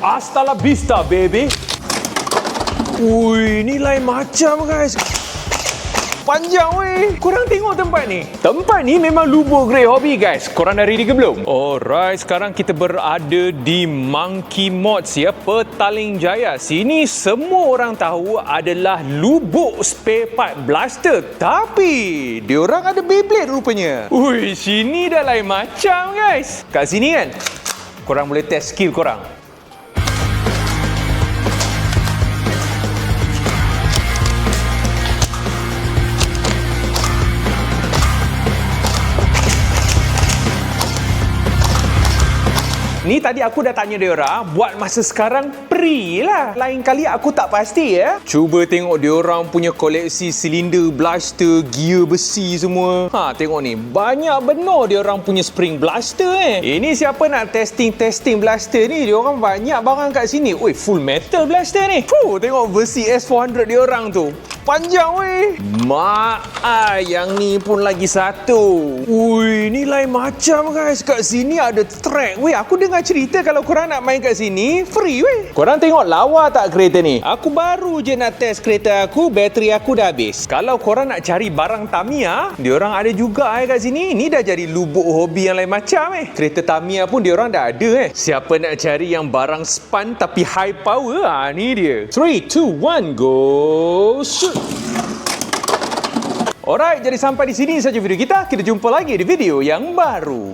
Hasta la vista, baby. Ui, ni lain macam guys. Panjang weh. Korang tengok tempat ni. Tempat ni memang lubuk grade hobby guys. Korang dah ready ke belum? Alright, sekarang kita berada di Monkey Mods ya, Petaling Jaya. Sini semua orang tahu adalah lubuk spare part blaster. Tapi diorang ada Beyblade rupanya. Ui, sini dah lain macam guys. Kat sini kan, korang boleh test skill korang. Ni tadi aku dah tanya diorang, buat masa sekarang free lah. Lain kali aku tak pasti ya. Cuba tengok diorang punya koleksi silinder blaster, gear besi semua. Tengok ni, banyak benar diorang punya spring blaster Ini siapa nak testing blaster ni? Diorang banyak barang kat sini. Oi, full metal blaster ni. Tengok besi S400 diorang tu. Panjang weh. Yang ni pun lagi satu. Ui, ni lain macam guys. Kat sini ada track weh. Aku dengar cerita kalau korang nak main kat sini free weh. Korang tengok lawa tak kereta ni? Aku baru je nak test kereta aku, bateri aku dah habis. Kalau korang nak cari barang Tamiya, diorang ada juga kat sini. Ni dah jadi lubuk hobi yang lain macam Kereta Tamiya pun diorang dah ada Siapa nak cari yang barang span tapi high power? Ni dia. 3, 2, 1, go shoot. Alright, jadi sampai di sini saja video kita. Kita jumpa lagi di video yang baru.